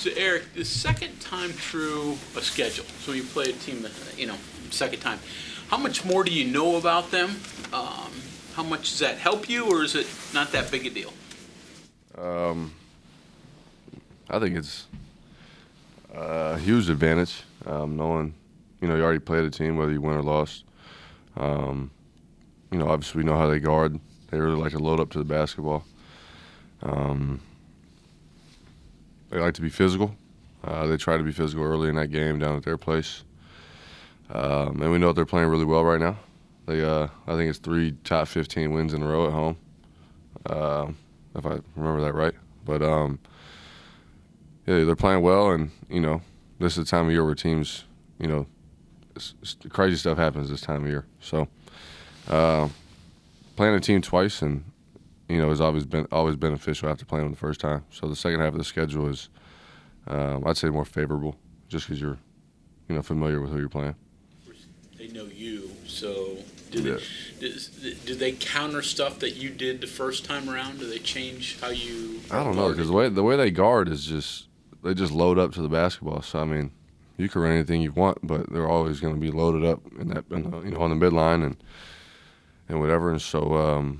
So Eric, the second time through a schedule, so you play a team, second time, how much more do you know about them? How much does that help you, or is it not that big a deal? I think it's a huge advantage, knowing, you already played a team, whether you win or lost. Obviously we know how they guard. They really like to load up to the basketball. They like to be physical. They try to be physical early in that game down at their place. And we know they're playing really well right now. I think it's 3 top 15 wins in a row at home, if I remember that right. But, yeah, they're playing well, and, this is the time of year where teams, crazy stuff happens this time of year. So playing a team twice and, has always beneficial after playing them the first time. So the second half of the schedule is, I'd say, more favorable just because you're, familiar with who you're playing. They know you, so do they counter stuff that you did the first time around? Do they change how you? I don't know, because the way they guard is just they just load up to the basketball. So I mean, you can run anything you want, but they're always going to be loaded up on the midline and whatever. And so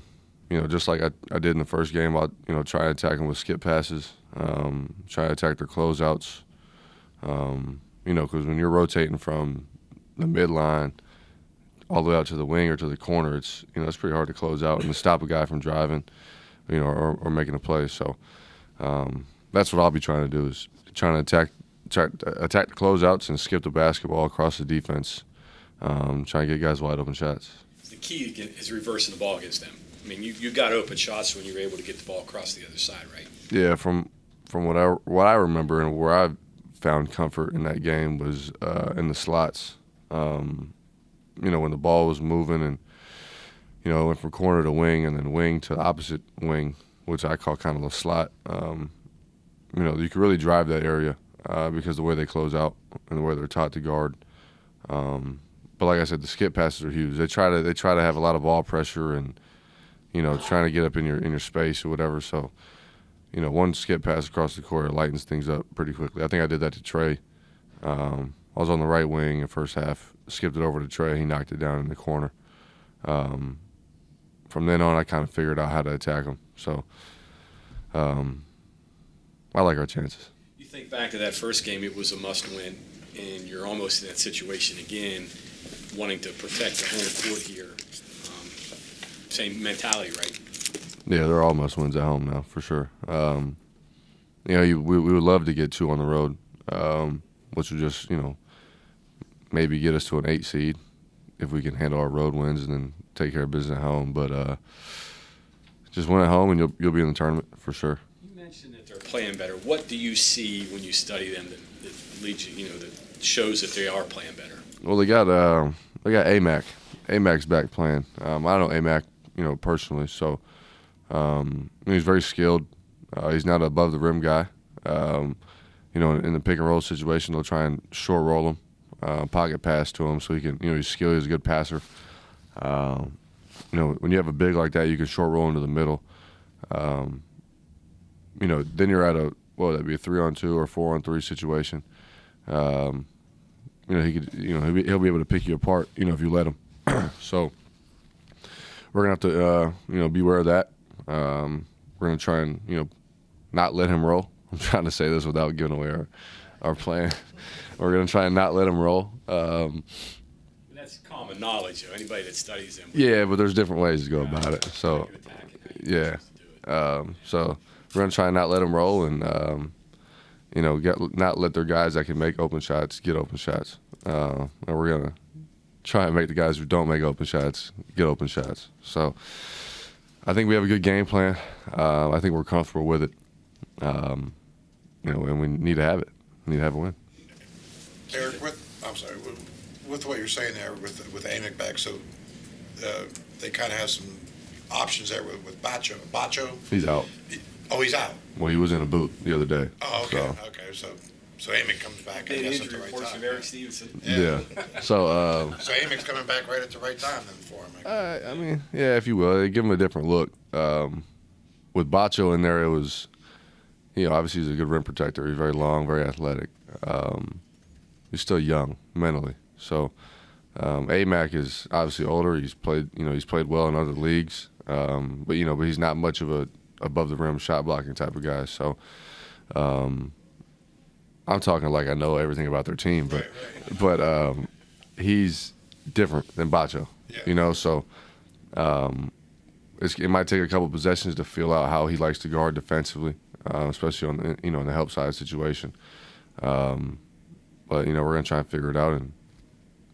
just like I did in the first game, I'll try to attack them with skip passes, try to attack their closeouts. Because when you're rotating from the midline all the way out to the wing or to the corner, it's pretty hard to close out and to stop a guy from driving, or making a play. So that's what I'll be trying to do, is trying to attack the closeouts and skip the basketball across the defense, trying to get guys wide open shots. The key is reversing the ball against them. I mean, you got open shots when you were able to get the ball across the other side, right? Yeah, from what I remember and where I found comfort in that game was in the slots. When the ball was moving and, went from corner to wing and then wing to opposite wing, which I call kind of a slot, you can really drive that area because the way they close out and the way they're taught to guard. But like I said, the skip passes are huge. They try to have a lot of ball pressure and, trying to get up in your space or whatever. So, one skip pass across the court lightens things up pretty quickly. I think I did that to Trey. I was on the right wing in the first half, skipped it over to Trey. He knocked it down in the corner. From then on, I kind of figured out how to attack him. So I like our chances. You think back to that first game, it was a must-win, and you're almost in that situation again, wanting to protect the home court here. Same mentality, right? Yeah, they're all must-wins at home now, for sure. We would love to get 2 on the road, which would just, maybe get us to an 8 seed if we can handle our road wins and then take care of business at home. But just win at home and you'll be in the tournament for sure. You mentioned that they're playing better. What do you see when you study them that leads you, that shows that they are playing better? Well, they got AMAC. AMAC's back playing. I don't know AMAC, personally. So he's very skilled. He's not an above the rim guy. In the pick and roll situation, they'll try and short roll him, pocket pass to him so he can, he's skilled, he's a good passer. When you have a big like that, you can short roll into the middle. Then you're at that'd be a 3-on-2 or 4-on-3 situation. He could, he'll be able to pick you apart, if you let him. So we're gonna have to, beware of that. We're gonna try and, not let him roll. I'm trying to say this without giving away our plan. We're going to try and not let him roll. That's common knowledge, anybody that studies them. Yeah, but there's different ways to go about it. So, yeah. So we're going to try and not let them roll and, not let their guys that can make open shots get open shots. And we're going to try and make the guys who don't make open shots get open shots. So I think we have a good game plan. I think we're comfortable with it. And we need to have it. We need to have a win. Eric, with what you're saying there with Amick back, so they kind of have some options there with Bacho. He's out. He's out. Well, he was in a boot the other day. Oh, okay. So. So Amick comes back, I guess, at the right time. Of Erik Stevenson. Yeah. So Amick's coming back right at the right time then for him. I mean, yeah, if you will, they give him a different look. With Bacho in there, it was, obviously he's a good rim protector. He's very long, very athletic. He's still young mentally. So AMAC is obviously older. He's played well in other leagues. But he's not much of a above the rim shot blocking type of guy. So I'm talking like I know everything about their team, but he's different than Bacho. Yeah. So it might take a couple possessions to feel out how he likes to guard defensively, especially on the in the help side situation. But we're gonna try and figure it out and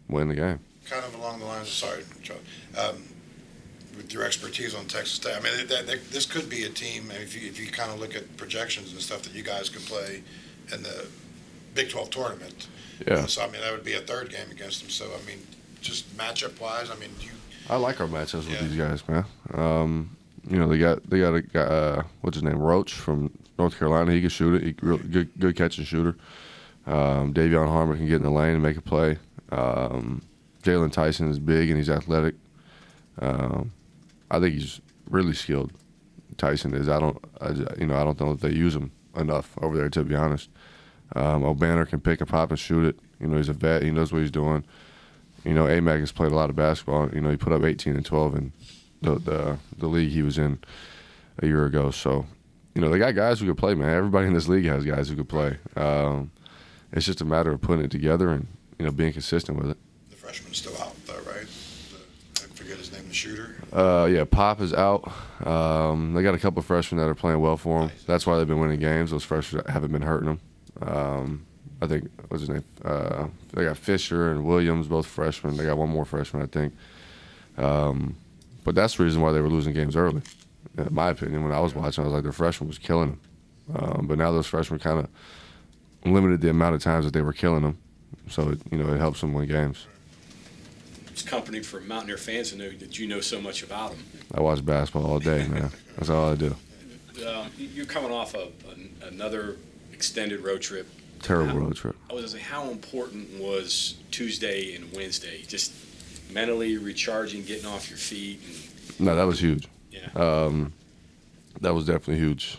win the game. Kind of along the lines, sorry, Joe, with your expertise on Texas Tech, I mean, this could be a team, if you kind of look at projections and stuff, that you guys could play in the Big 12 tournament. Yeah. So, I mean, that would be a third game against them. So, I mean, just matchup-wise, I mean, I like our matchups with Yeah. these guys, man. They got a guy, what's his name, Roach from North Carolina. He can shoot it. He good catch and shooter. Davion Harmon can get in the lane and make a play. Jalen Tyson is big and he's athletic. I think he's really skilled. Tyson is. I don't know if they use him enough over there, to be honest. O'Banner can pick and pop and shoot it. He's a vet. He knows what he's doing. AMAC has played a lot of basketball. He put up 18 and 12 in the league he was in a year ago. So, they got guys who could play, man. Everybody in this league has guys who could play. It's just a matter of putting it together and being consistent with it. the freshman's still out, though, right? I forget his name, the shooter. Yeah, Pop is out. They got a couple of freshmen that are playing well for them. That's why they've been winning games. Those freshmen haven't been hurting them. I think, what's his name? They got Fisher and Williams, both freshmen. They got one more freshman, I think. But that's the reason why they were losing games early. In my opinion, when I was watching, I was like, their freshman was killing them. But now those freshmen kind of limited the amount of times that they were killing them. So, it helps them win games. It's comforting for Mountaineer fans to know that you know so much about them. I watch basketball all day, man. That's all I do. You're coming off of another extended road trip. Terrible road trip. I was going to say, how important was Tuesday and Wednesday? Just mentally recharging, getting off your feet? No, that was huge. Yeah. That was definitely huge.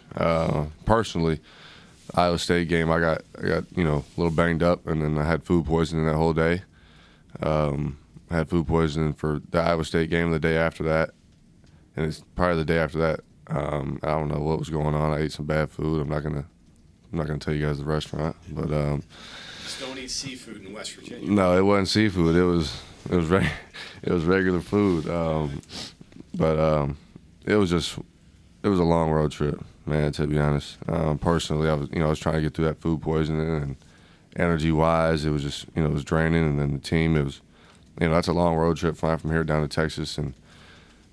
Personally, Iowa State game, I got a little banged up, and then I had food poisoning that whole day. I had food poisoning for the Iowa State game the day after that, and it's probably the day after that. I don't know what was going on. I ate some bad food. I'm not gonna tell you guys the restaurant, but Just don't eat seafood in West Virginia. no, it wasn't seafood. It was regular food. But it was a long road trip, man. To be honest, personally, I was trying to get through that food poisoning, and energy wise, it was just it was draining. And then the team, it was that's a long road trip flying from here down to Texas, and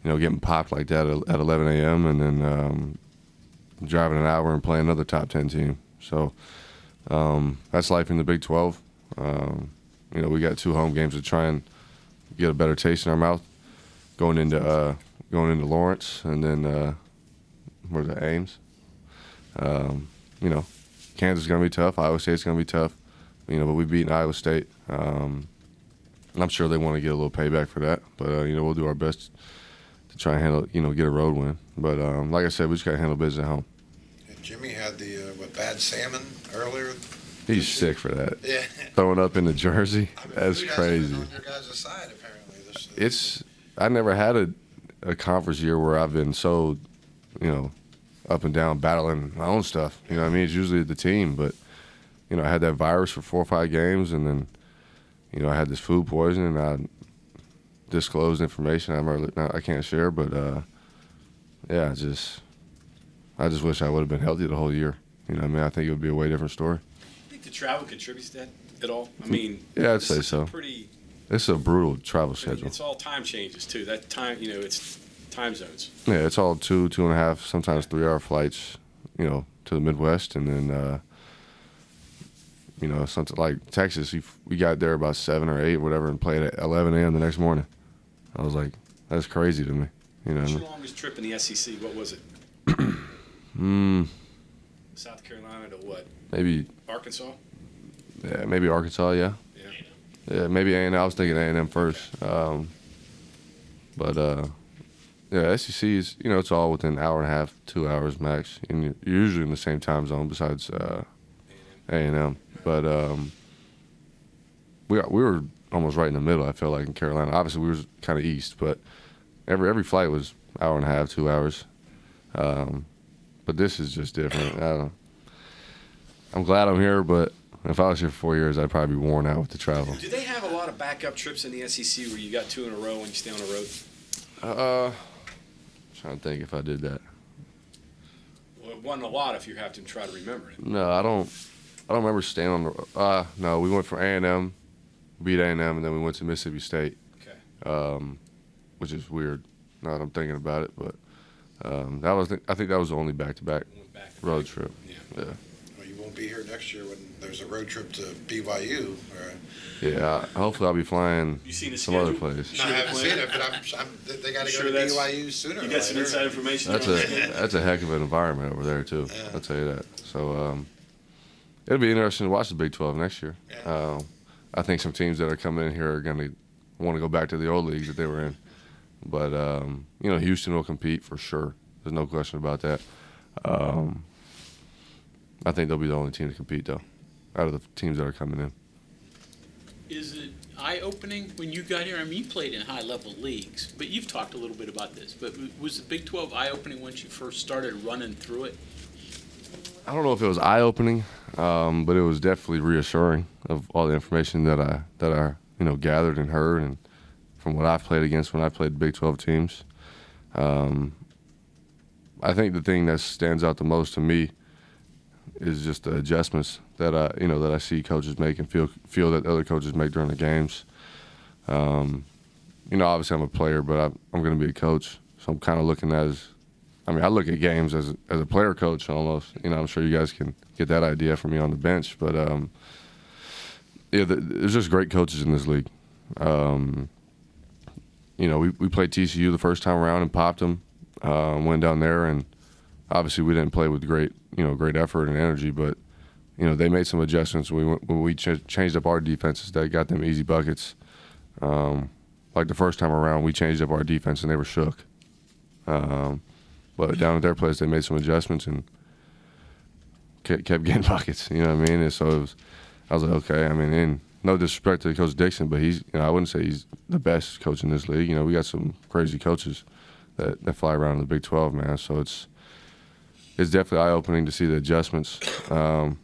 getting popped like that at 11 a.m. and then driving an hour and playing another top 10 team. So that's life in the Big 12. We got 2 home games to try and get a better taste in our mouth going into Lawrence, and then where's that, Ames? Kansas is going to be tough. Iowa State's going to be tough. But we've beaten Iowa State. I'm sure they want to get a little payback for that. But we'll do our best to try and handle, get a road win. But like I said, we just got to handle business at home. Jimmy had the bad salmon earlier. He's sick for that. Yeah. Throwing up in the jersey, I mean, that's you guys crazy. have been on your guys' side, apparently. I never had a conference year where I've been so, up and down battling my own stuff. You know what I mean? It's usually the team, but, I had that virus for 4 or 5 games, and then, I had this food poisoning, and I disclosed information I can't share, but, yeah, I just wish I would have been healthy the whole year. You know what I mean? I think it would be a way different story. I think the travel contributes to that at all. I mean, Yeah, I'd say so. It's a brutal travel schedule. It's all time changes too. That time, it's time zones. Yeah, it's all 2.5, sometimes 3-hour flights, to the Midwest, and then, something like Texas. We got there about 7 or 8, whatever, and played at 11 a.m. the next morning. I was like, that's crazy to me. What's your longest trip in the SEC? What was it? South Carolina to what? Maybe Arkansas? Yeah, maybe Arkansas. Yeah. Yeah, maybe A&M. I was thinking A&M first. But Yeah, SEC is, it's all within an hour and a half, 2 hours max, and you're usually in the same time zone besides A&M. But we were almost right in the middle, I felt like, in Carolina. Obviously, we were kind of east, but every flight was hour and a half, 2 hours. But this is just different. I'm glad I'm here, but if I was here for 4 years, I'd probably be worn out with the travel. Do they have a lot of backup trips in the SEC where you got 2 in a row and you stay on the road? Trying to think if I did that. Well, it wasn't a lot if you have to try to remember it. No, I don't remember staying on the. No, we went for A&M, beat A&M, and then we went to Mississippi State. Okay. Which is weird. Now that I'm thinking about it, but I think that was the only back-to-back road trip. Yeah. Well, you won't be here next year when there's a road trip to BYU. Yeah. Hopefully, I'll be flying You seen the some other schedule? place. No, I haven't seen it, but they got to Sure go to that's- BYU sooner or You later. got some inside information? That's a heck of an environment over there too. Yeah. I'll tell you that. So it'll be interesting to watch the Big 12 next year. Yeah. I think some teams that are coming in here are going to want to go back to the old leagues that they were in. But Houston will compete for sure. There's no question about that. I think they'll be the only team to compete though, out of the teams that are coming in. Is it eye-opening when you got here? I mean, you played in high-level leagues, but you've talked a little bit about this. But was the Big 12 eye-opening once you first started running through it? I don't know if it was eye-opening, but it was definitely reassuring of all the information that I gathered and heard, and from what I've played against when I played Big 12 teams. I think the thing that stands out the most to me is just the adjustments that I see coaches make and feel that other coaches make during the games. Obviously I'm a player, but I'm going to be a coach, so I'm kind of looking at I look at games as a player coach almost. I'm sure you guys can get that idea from me on the bench, but there's just great coaches in this league. We played TCU the first time around and popped them. Went down there, and obviously we didn't play with great effort and energy, but they made some adjustments when we changed up our defenses that got them easy buckets. Like the first time around, we changed up our defense and they were shook. But down at their place, they made some adjustments and kept getting buckets. You know what I mean? And so I was like, okay. I mean, and no disrespect to Coach Dixon, but he's I wouldn't say he's the best coach in this league. We got some crazy coaches that fly around in the Big 12, man. So it's definitely eye-opening to see the adjustments. And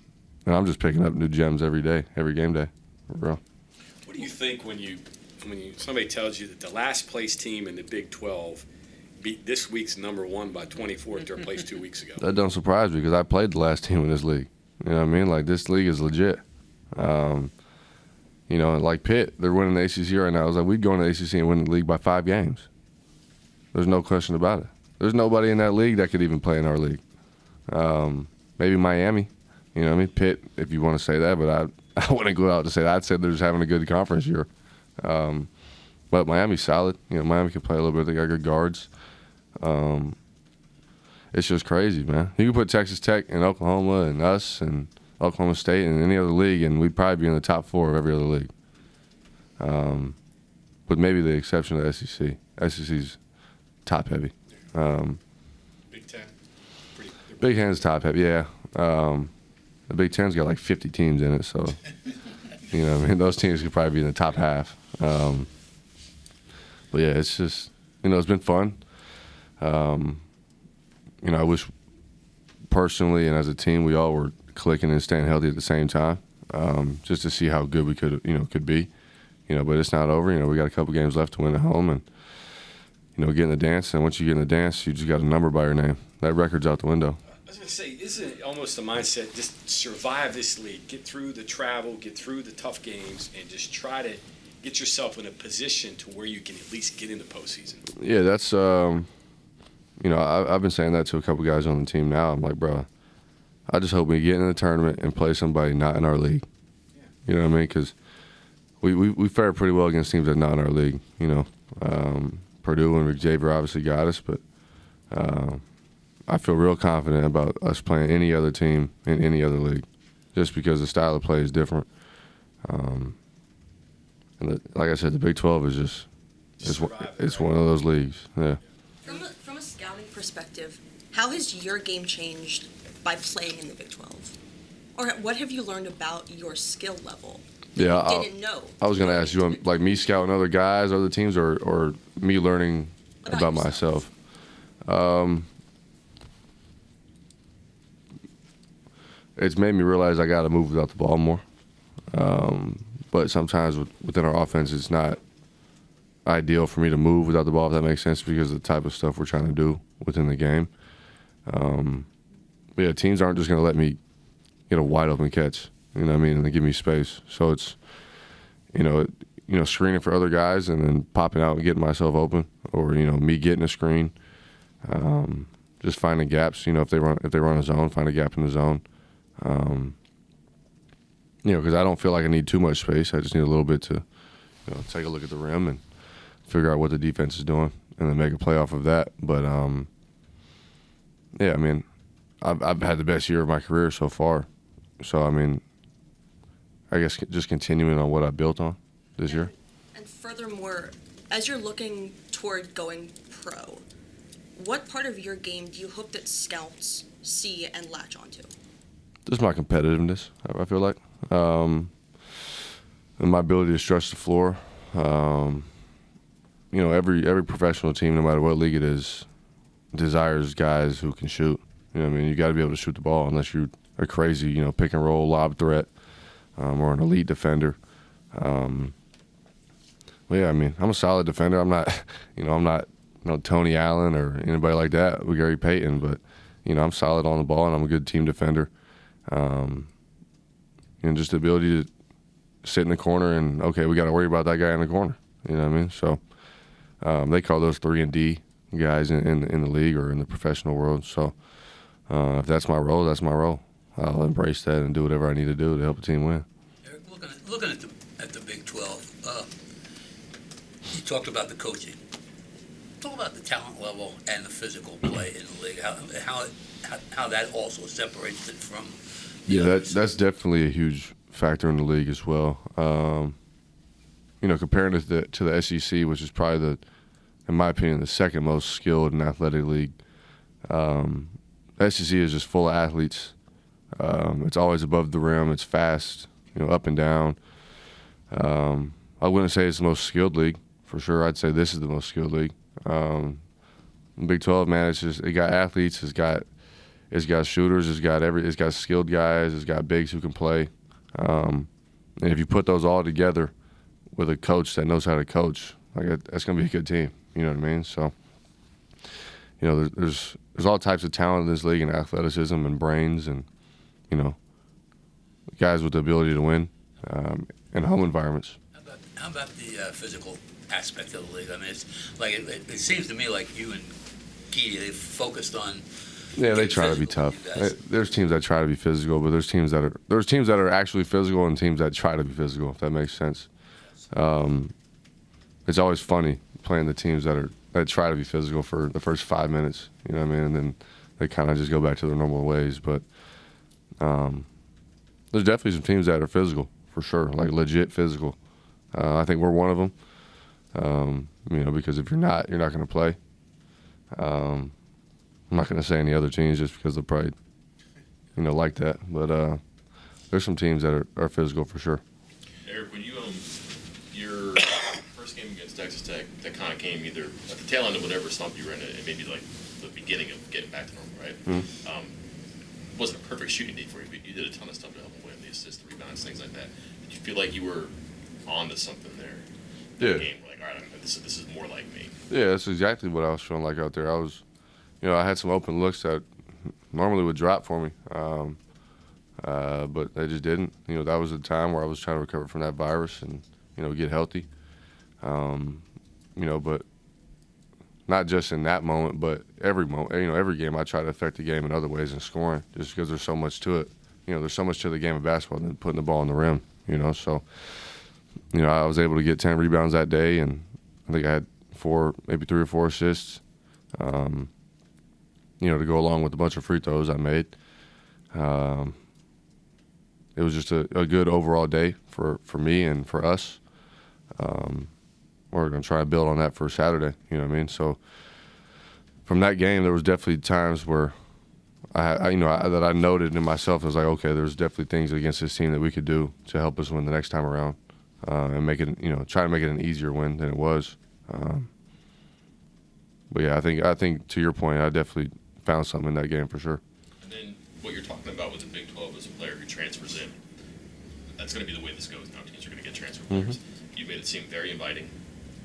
I'm just picking up new gems every day, every game day, for real. What do you think when somebody tells you that the last place team in the Big 12 beat this week's number 1 by 24 at their place 2 weeks ago? That don't surprise me because I played the last team in this league. You know what I mean? Like, this league is legit. Like Pitt, they're winning the ACC right now. I was like, we'd go in the ACC and win the league by 5 games. There's no question about it. There's nobody in that league that could even play in our league. Maybe Miami. You know what I mean? Pitt, if you want to say that, but I wouldn't go out to say that. I'd say they're just having a good conference year. But Miami's solid. Miami can play a little bit. They got good guards. It's just crazy, man. You can put Texas Tech and Oklahoma and us and Oklahoma State and any other league, and we'd probably be in the top 4 of every other league. With maybe the exception of the SEC. SEC's top-heavy. Big 10. Big Ten's top-heavy, yeah. The Big Ten's got like 50 teams in it, so those teams could probably be in the top half. But yeah, it's just it's been fun. I wish personally and as a team we all were clicking and staying healthy at the same time, just to see how good we could be. But it's not over. We got a couple games left to win at home, and get in the dance. And once you get in the dance, you just got a number by your name. That record's out the window. I was going to say, isn't it almost the mindset, just survive this league, get through the travel, get through the tough games, and just try to get yourself in a position to where you can at least get in the postseason? Yeah, that's, I've been saying that to a couple guys on the team now. I'm like, bro, I just hope we get in the tournament and play somebody not in our league. Yeah. You know what I mean? Because we fared pretty well against teams that are not in our league. Purdue and Xavier obviously got us, but I feel real confident about us playing any other team in any other league, just because the style of play is different. Like I said, the Big 12 is just it's one of those leagues. Yeah. From a scouting perspective, how has your game changed by playing in the Big 12? Or what have you learned about your skill level that you didn't know? I was going to ask you, like me scouting other guys, other teams, or me learning about myself. It's made me realize I got to move without the ball more. But sometimes within our offense, it's not ideal for me to move without the ball, if that makes sense, because of the type of stuff we're trying to do within the game. But yeah, teams aren't just going to let me get a wide open catch, you know what I mean, and they give me space. So it's, screening for other guys and then popping out and getting myself open, or me getting a screen, just finding gaps. If they run a zone, find a gap in the zone. Because I don't feel like I need too much space. I just need a little bit to, take a look at the rim and figure out what the defense is doing, and then make a play off of that. But yeah, I mean, I've had the best year of my career so far. So I mean, I guess just continuing on what I built on this year. And furthermore, as you're looking toward going pro, what part of your game do you hope that scouts see and latch onto? Just my competitiveness, I feel like. And my ability to stretch the floor. Every professional team, no matter what league it is, desires guys who can shoot. You know what I mean? You got to be able to shoot the ball unless you're a crazy, pick and roll, lob threat, or an elite defender. Well, yeah, I mean, I'm a solid defender. I'm not, I'm not Tony Allen or anybody like that with Gary Payton, but, I'm solid on the ball and I'm a good team defender. Just the ability to sit in the corner and, okay, we got to worry about that guy in the corner. You know what I mean? So they call those 3-and-D guys in the league or in the professional world. So if that's my role, that's my role. I'll embrace that and do whatever I need to do to help the team win. Erik, looking at the Big 12, you talked about the coaching. Talk about the talent level and the physical play in the league. How that also separates it from. That's definitely a huge factor in the league as well. Comparing it to the SEC, which is probably in my opinion, the second most skilled and athletic league. SEC is just full of athletes. It's always above the rim. It's fast, up and down. I wouldn't say it's the most skilled league for sure. I'd say this is the most skilled league. Big 12, man, it got athletes. It's got shooters. It's got skilled guys. It's got bigs who can play. And if you put those all together with a coach that knows how to coach, that's going to be a good team. You know what I mean? So, there's all types of talent in this league, and athleticism and brains, and guys with the ability to win in home environments. How about the physical aspect of the league? I mean, it's like it seems to me like you and Keedy, they focused on. Yeah, they try to be tough. There's teams that try to be physical, but there's teams that are actually physical and teams that try to be physical. If that makes sense. It's always funny playing the teams that try to be physical for the first 5 minutes. You know what I mean? And then they kind of just go back to their normal ways. But there's definitely some teams that are physical for sure, like legit physical. I think we're one of them. Because if you're not going to play. I'm not going to say any other teams just because they'll probably, like that. But there's some teams that are physical for sure. Erik, when you your first game against Texas Tech, that kind of came either at the tail end of whatever slump you were in, and maybe like the beginning of getting back to normal, right? Mm-hmm. Wasn't a perfect shooting day for you, but you did a ton of stuff to help them win, the assists, the rebounds, things like that. Did you feel like you were onto something there? Yeah. The game, like, all right, this is more like me. Yeah, that's exactly what I was feeling like out there. I was, I had some open looks that normally would drop for me, but they just didn't. That was the time where I was trying to recover from that virus and, get healthy. But not just in that moment, but every moment. Every game I try to affect the game in other ways than scoring, just because there's so much to it. There's so much to the game of basketball than putting the ball in the rim. So, I was able to get 10 rebounds that day, and I think I had 3 or 4 assists. To go along with a bunch of free throws I made. It was just a good overall day for me and for us. We're going to try to build on that for Saturday, you know what I mean? So from that game, there was definitely times where I that I noted in myself. I was like, okay, there's definitely things against this team that we could do to help us win the next time around, and make it, try to make it an easier win than it was. But yeah, I think to your point, I definitely found something in that game for sure. And then what you're talking about with the Big 12 as a player who transfers in, that's going to be the way this goes now. Teams are going to get transfer players. You made it seem very inviting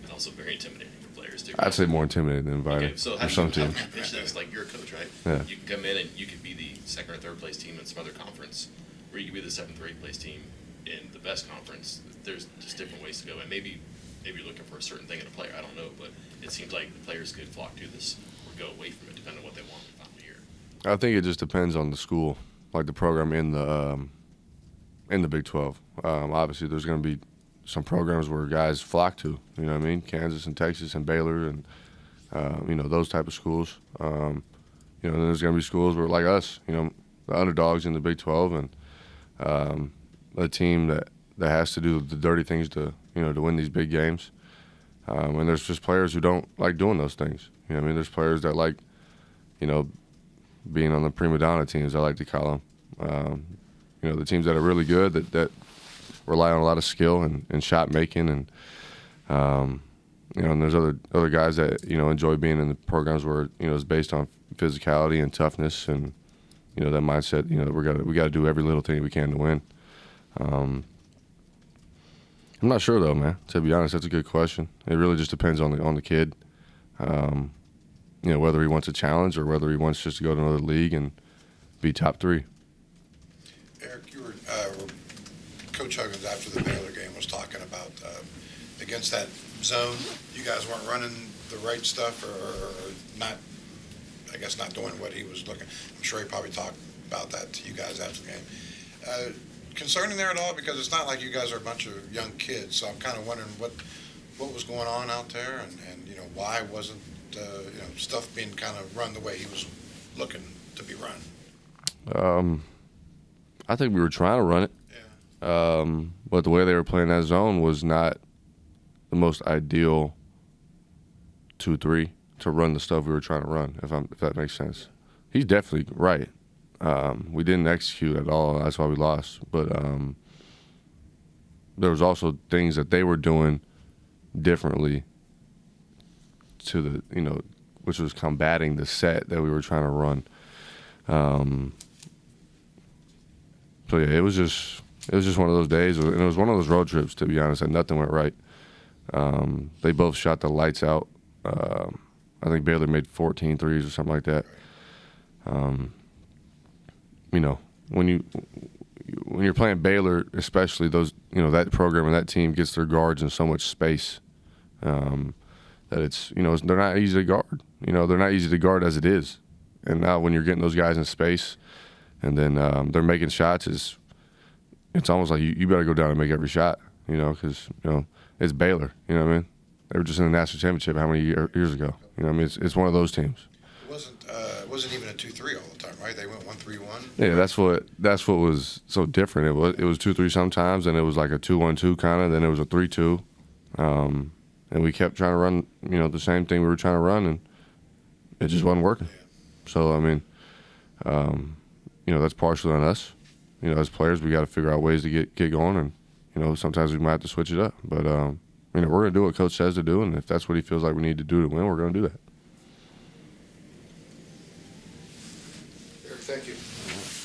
and also very intimidating for players too. I'd say more intimidating than inviting. Okay, so for some teams. how do you pitch this? Like, you're a coach, right? Yeah. You can come in and you could be the second or third place team in some other conference, or you could be the seventh or eighth place team in the best conference. There's just different ways to go, and maybe you're looking for a certain thing in a player. I don't know, but it seems like the players could flock to this or go away from it depending on what they want in the final year. I think it just depends on the school, like the program in the Big 12. Obviously, there's going to be some programs where guys flock to. You know what I mean? Kansas and Texas and Baylor and those type of schools. Then there's going to be schools where, like us, the underdogs in the Big 12 and a team that has to do the dirty things to win these big games. And there's just players who don't like doing those things. You know what I mean? There's players that like, being on the prima donna teams, I like to call them. The teams that are really good, that rely on a lot of skill and shot making, and and there's other guys that enjoy being in the programs where it's based on physicality and toughness, and that mindset. We got to do every little thing we can to win. I'm not sure though, man. To be honest, that's a good question. It really just depends on the kid. Whether he wants a challenge or whether he wants just to go to another league and be top 3. Erik, you were Coach Huggins after the Baylor game was talking about against that zone. You guys weren't running the right stuff, or not. I guess not doing what he was looking. I'm sure he probably talked about that to you guys after the game. Concerning there at all, because it's not like you guys are a bunch of young kids. So I'm kind of wondering what was going on out there, and why wasn't stuff being kind of run the way he was looking to be run. I think we were trying to run it. Yeah. But the way they were playing that zone was not the most ideal 2-3 to run the stuff we were trying to run, if that makes sense. He's definitely right. We didn't execute at all. That's why we lost. But there was also things that they were doing differently to the, which was combating the set that we were trying to run. So yeah, it was just one of those days, and it was one of those road trips, to be honest, and nothing went right. They both shot the lights out. I think Baylor made 14 threes or something like that. When you're playing Baylor, especially those, that program and that team gets their guards in so much space that it's, they're not easy to guard. They're not easy to guard as it is. And now when you're getting those guys in space, and then they're making shots, it's almost like you better go down and make every shot, because it's Baylor. You know what I mean? They were just in the national championship how many years ago? It's one of those teams. It wasn't even a 2-3 all the time, right? They went 1-3-1. Yeah, that's what was so different. It was 2-3 sometimes, and it was like a 2-1-2 kind of. Then it was a 3-2, and we kept trying to run, the same thing we were trying to run, and it just wasn't working. Yeah. So that's partially on us. As players, we got to figure out ways to get going, and sometimes we might have to switch it up. But we're going to do what Coach says to do, and if that's what he feels like we need to do to win, we're going to do that.